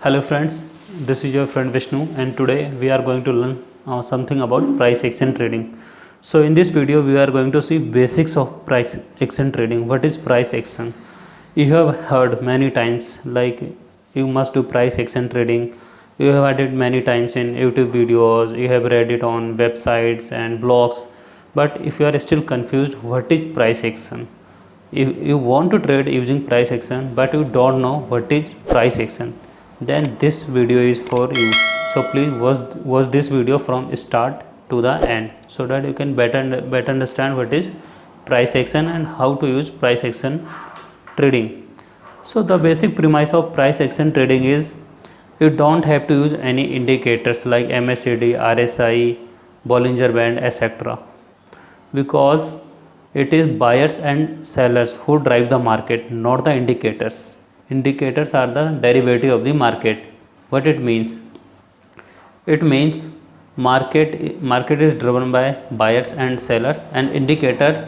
Hello friends, this is your friend Vishnu and today we are going to learn something about price action trading. So in this video we are going to see basics of price action trading. What is price action? You have heard many times like you must do price action trading. You have heard it many times in YouTube videos, you have read it on websites and blogs. But if you are still confused, what is price action? You want to trade using price action but you don't know what is price action, then this video is for you. So please watch this video from start to the end so that you can better understand what is price action and how to use price action trading. So the basic premise of price action trading is you don't have to use any indicators like MACD, RSI, Bollinger Band, etc. because it is buyers and sellers who drive the market, not the indicators. Indicators are the derivative of the market. What it means? It means market is driven by buyers and sellers, and indicator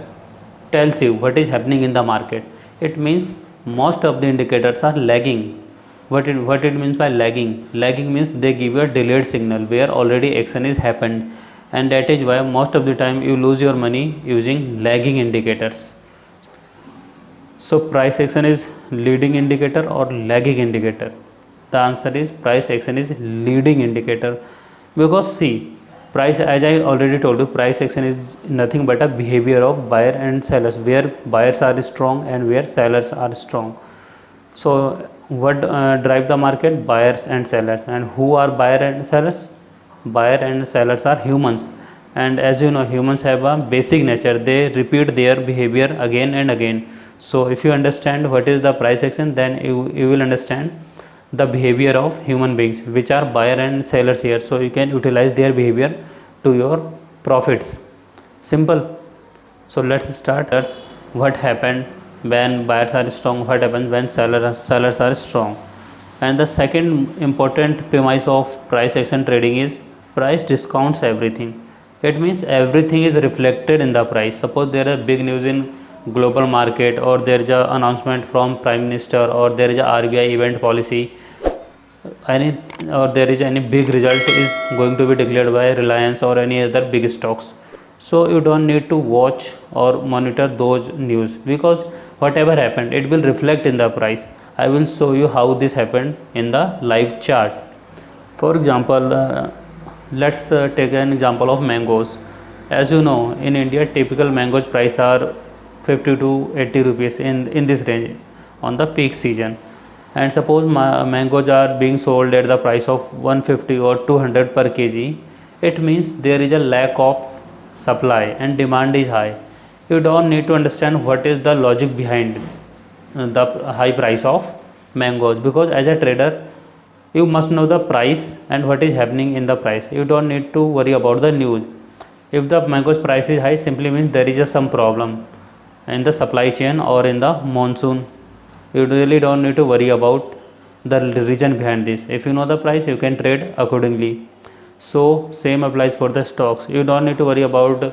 tells you what is happening in the market. It means most of the indicators are lagging. What it means by lagging? Lagging means they give you a delayed signal where already action is happened, and that is why most of the time you lose your money using lagging indicators. So price action is leading indicator or lagging indicator? The answer is price action is leading indicator, because see, price, as I already told you, price action is nothing but a behavior of buyer and sellers, where buyers are strong and where sellers are strong. So what drive the market? Buyers and sellers. And who are buyer and sellers? Buyer and sellers are humans, and as you know, humans have a basic nature, they repeat their behavior again and again. So if you understand what is the price action, then you will understand the behavior of human beings, which are buyer and sellers here, so you can utilize their behavior to your profits. Simple. So let's start. That's what happened when buyers are strong, what happens when sellers are strong. And the second important premise of price action trading is price discounts everything. It means everything is reflected in the price. Suppose there are big news in global market, or there is a announcement from prime minister, or there is a RBI event policy, any, or there is any big result is going to be declared by Reliance or any other big stocks. So you don't need to watch or monitor those news, because whatever happened it will reflect in the price. I will show you how this happened in the live chart. For example, let's take an example of mangoes. As you know, in India typical mangoes price are 50 to 80 rupees in this range on the peak season. And suppose mangoes are being sold at the price of 150 or 200 per kg, it means there is a lack of supply and demand is high. You don't need to understand what is the logic behind the high price of mangoes, because as a trader you must know the price and what is happening in the price. You don't need to worry about the news. If the mangoes price is high, simply means there is some problem in the supply chain or in the monsoon. You really don't need to worry about the reason behind this. If you know the price, you can trade accordingly. So same applies for the stocks. You don't need to worry about the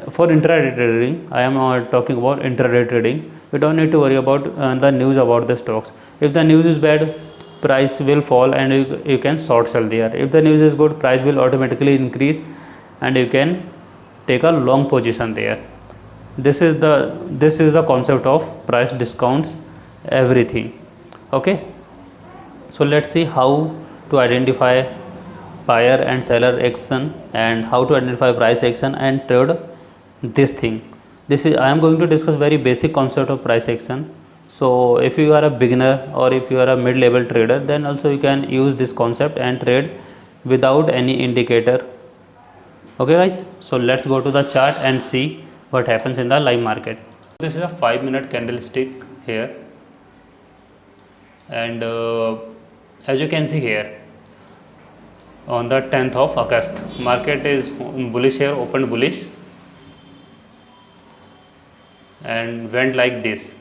for intraday trading. I am talking about intraday trading. You don't need to worry about the news about the stocks. If the news is bad, price will fall and you can short sell there. If the news is good, price will automatically increase and you can take a long position there. This is the concept of price discounts everything. Okay, so let's see how to identify buyer and seller action and how to identify price action and trade this thing. This is, I am going to discuss very basic concept of price action. So if you are a beginner or if you are a mid-level trader, then also you can use this concept and trade without any indicator. Okay guys, so let's go to the chart and see what happens in the live market. This is a 5-minute candlestick here, and as you can see here, on the 10th of August, market is bullish here, opened bullish and went like this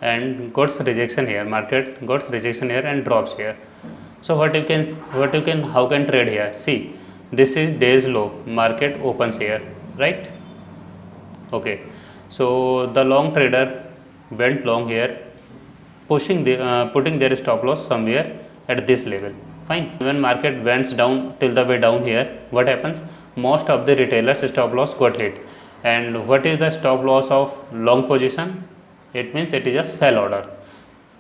and got rejection here. Market got rejection here and drops here. So how can trade here? See, this is day's low, market opens here, right? Okay, so the long trader went long here, putting their stop loss somewhere at this level. Fine. When market went down till the way down here, what happens? Most of the retailers stop loss got hit. And what is the stop loss of long position? It means it is a sell order.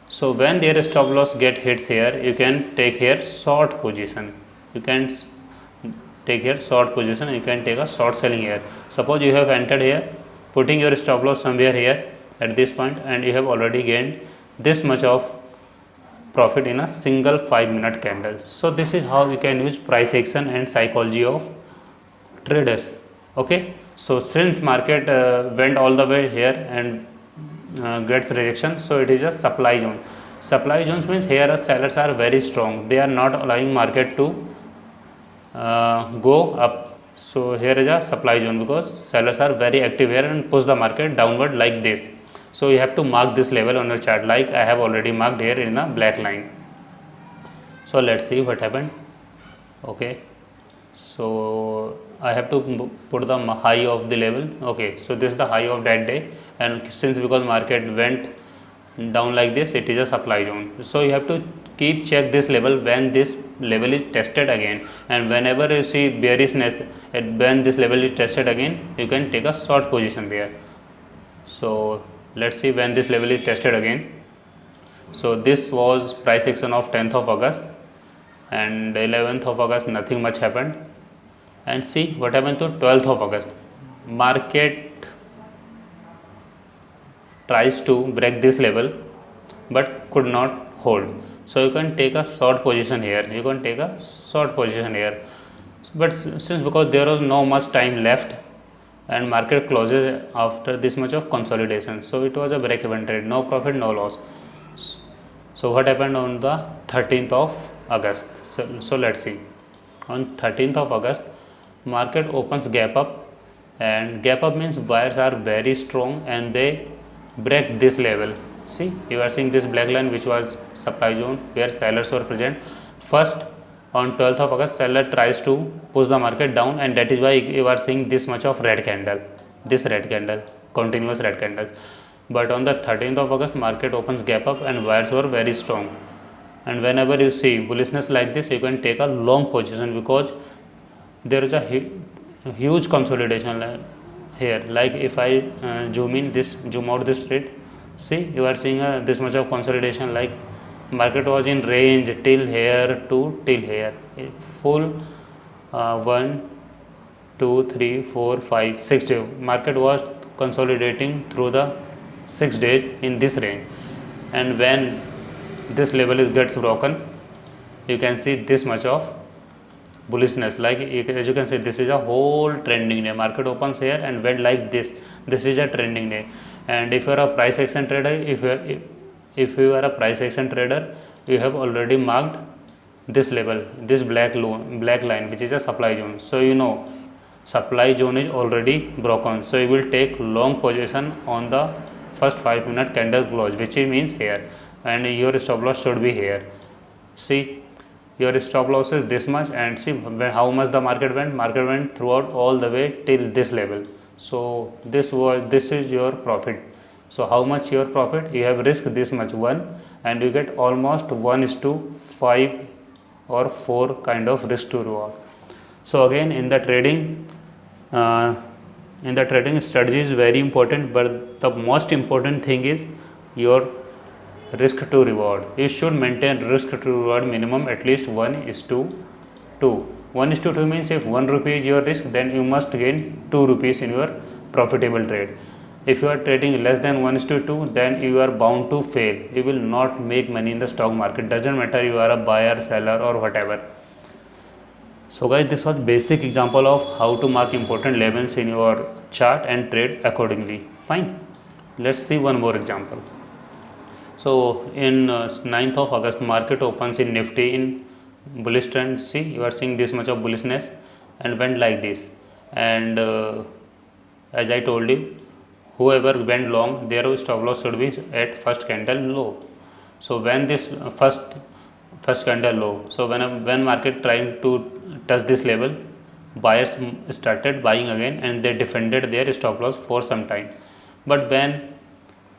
So when their stop loss get hits here, you can take here short position. You can take here short position. You can take a short selling here. Suppose you have entered here, putting your stop loss somewhere here at this point, and you have already gained this much of profit in a single 5-minute candle. So this is how we can use price action and psychology of traders. Okay, so since market went all the way here and gets rejection, so it is a supply zone. Supply zones means here sellers are very strong, they are not allowing market to go up. So here is a supply zone because sellers are very active here and push the market downward like this. So you have to mark this level on your chart, like I have already marked here in a black line. So let's see what happened. Okay, so I have to put the high of the level. Okay, so this is the high of that day, and since because market went down like this, it is a supply zone. So you have to keep check this level when this level is tested again, and whenever you see bearishness when this level is tested again, you can take a short position there. So let's see when this level is tested again. So this was price action of 10th of August, and 11th of August nothing much happened. And see what happened to 12th of August. Market tries to break this level but could not hold. So you can take a short position here. You can take a short position here. But since because there was no much time left and market closes after this much of consolidation, so it was a break even trade, no profit, no loss. So what happened on the 13th of August? So let's see. On 13th of August, market opens gap up, and gap up means buyers are very strong and they break this level. See, you are seeing this black line which was supply zone where sellers were present. First on 12th of August, seller tries to push the market down, and that is why you are seeing this much of red candle, this red candle, continuous red candles. But on the 13th of August, market opens gap up and buyers were very strong. And whenever you see bullishness like this, you can take a long position because there is a huge consolidation here. Like if I zoom out this trade, see, you are seeing this much of consolidation, like market was in range till here to till here, full 1 2 3 4 5 6 days market was consolidating through the 6 days in this range. And when this level gets broken, you can see this much of bullishness. Like as you can see, this is a whole trending day. Market opens here and went like this. This is a trending day. And if you are a price action trader, if you are a price action trader, you have already marked this level, this black line, which is a supply zone. So you know supply zone is already broken. So you will take long position on the first 5-minute candle close, which means here, and your stop loss should be here. See, your stop loss is this much, and see how much the market went throughout all the way till this level. So this is your profit. So how much your profit? You have risked this much 1, and you get almost 1:5 or 4 kind of risk to reward. So again, in the trading strategy is very important, but the most important thing is your risk to reward. You should maintain risk to reward minimum at least 1:2. 1:2 means if 1 rupee is your risk, then you must gain 2 rupees in your profitable trade. If you are trading less than 1:2, then you are bound to fail. You will not make money in the stock market. Doesn't matter you are a buyer, seller or whatever. So guys, this was basic example of how to mark important levels in your chart and trade accordingly. Fine. Let's see one more example. So in 9th of August, market opens in Nifty in bullish trend. See, you are seeing this much of bullishness and went like this. And as I told you, whoever went long, their stop loss should be at first candle low. So when this first candle low, so when market trying to touch this level, buyers started buying again and they defended their stop loss for some time. But when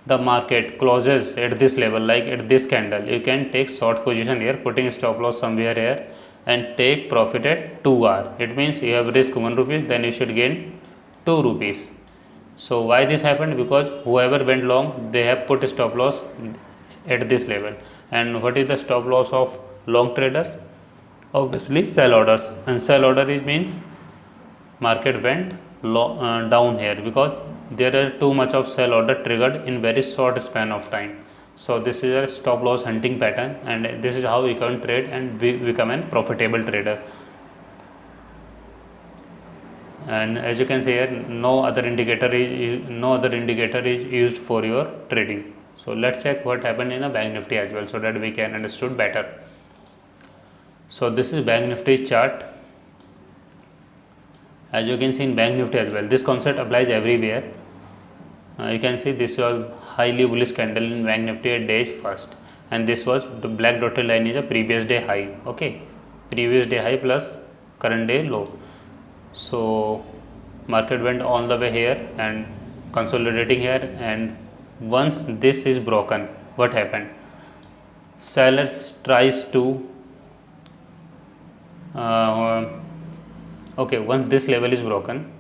the market closes at this level, like at this candle, you can take short position here, putting stop loss somewhere here and take profit at 2 hour. It means you have risk 1 rupees, then you should gain 2 rupees. So why this happened? Because whoever went long, they have put stop loss at this level. And what is the stop loss of long traders? Obviously sell orders, and sell order is means market went down here because there are too much of sell order triggered in very short span of time. So this is a stop loss hunting pattern, and this is how we can trade and become a profitable trader. And as you can see here, no other indicator is used for your trading. So let's check what happened in a Bank Nifty as well, so that we can understood better. So this is Bank Nifty chart. As you can see in Bank Nifty as well, this concept applies everywhere. You can see this was highly bullish candle in Bank Nifty at day first, and this was the black dotted line is a previous day high. Okay, previous day high plus current day low. So market went all the way here and consolidating here, and once this is broken, what happened? Sellers tries to okay, once this level is broken,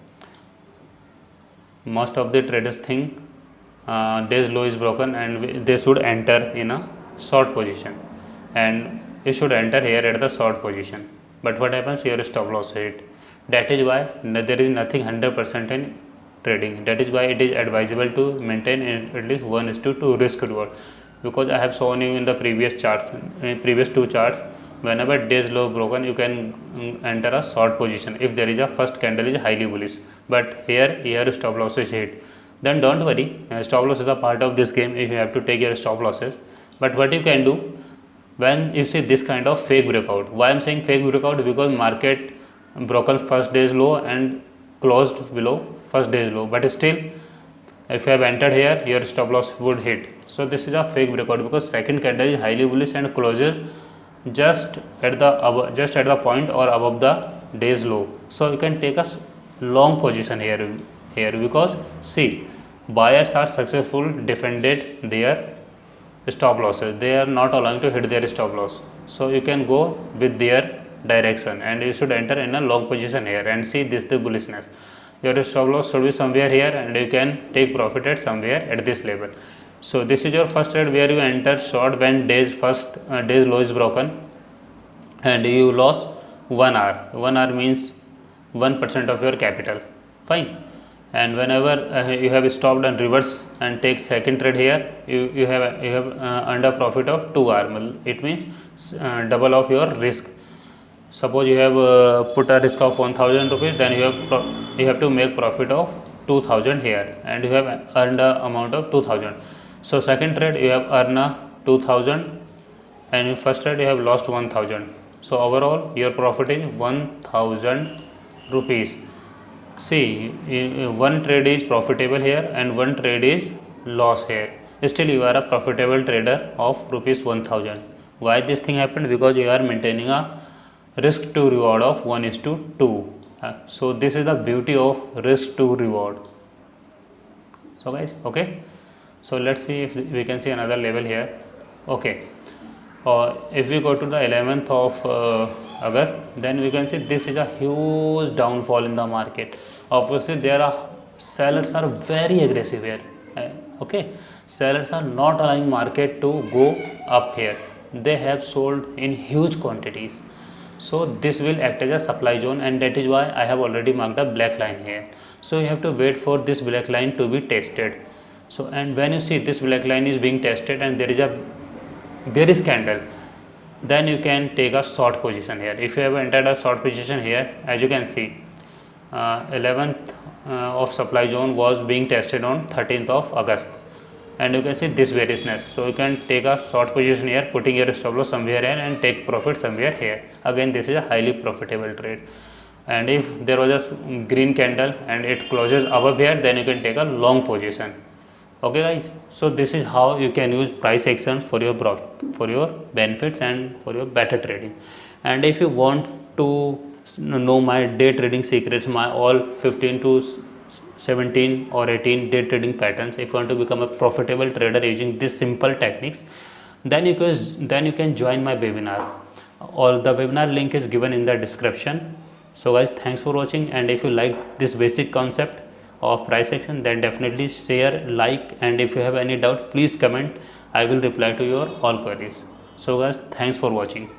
most of the traders think day's low is broken and they should enter in a short position, and you should enter here at the short position. But what happens here? Stop loss hit. That is why there is nothing 100% in trading. That is why it is advisable to maintain at least 1:2 risk reward, because I have shown you in the previous charts, previous two charts, whenever days low broken, you can enter a short position if there is a first candle is highly bullish. But here stop loss is hit, then don't worry, stop loss is a part of this game. If you have to take your stop losses, but what you can do when you see this kind of fake breakout? Why I'm saying fake breakout? Because market broken first day's low and closed below first day's low, but still if you have entered here, your stop loss would hit. So this is a fake breakout because second candle is highly bullish and closes just at the point or above the day's low. So you can take a long position here because see, buyers are successful defended their stop losses. They are not allowing to hit their stop loss. So you can go with their direction and you should enter in a long position here and see this the bullishness. Your stop loss should be somewhere here and you can take profit at somewhere at this level. So this is your first trade where you enter short when day's low is broken and you lost 1 hour. 1 hour means 1% of your capital. Fine. And whenever you have stopped and reverse and take second trade here, you have earned a profit of 2 hour. It means double of your risk. Suppose you have put a risk of 1000 rupees, then you have to make profit of 2000 here, and you have earned a amount of 2000. So second trade you have earned a 2000, and in first trade you have lost 1000. So overall your profit is 1000 rupees. See, one trade is profitable here and one trade is loss here. Still you are a profitable trader of rupees 1000. Why this thing happened? Because you are maintaining a risk to reward of 1:2. So this is the beauty of risk to reward. So guys, okay, so let's see if we can see another level here. Okay, if we go to the 11th of August, then we can see this is a huge downfall in the market. Obviously there are sellers are very aggressive here. Okay, sellers are not allowing market to go up here. They have sold in huge quantities. So this will act as a supply zone, and that is why I have already marked a black line here. So you have to wait for this black line to be tested. So and when you see this black line is being tested and there is a bearish candle, then you can take a short position here. If you have entered a short position here, as you can see, 11th of supply zone was being tested on 13th of August, and you can see this bearishness. So you can take a short position here, putting your stop loss somewhere here and take profit somewhere here. Again, this is a highly profitable trade. And if there was a green candle and it closes above here, then you can take a long position. Okay guys, so this is how you can use price action for your benefits and for your better trading. And if you want to know my day trading secrets, my all 15 to 17 or 18 day trading patterns, if you want to become a profitable trader using these simple techniques, then you can join my webinar, or the webinar link is given in the description. So guys, thanks for watching, and if you like this basic concept of price action, then definitely share, like, and if you have any doubt, please comment. I will reply to your all queries. So guys, thanks for watching.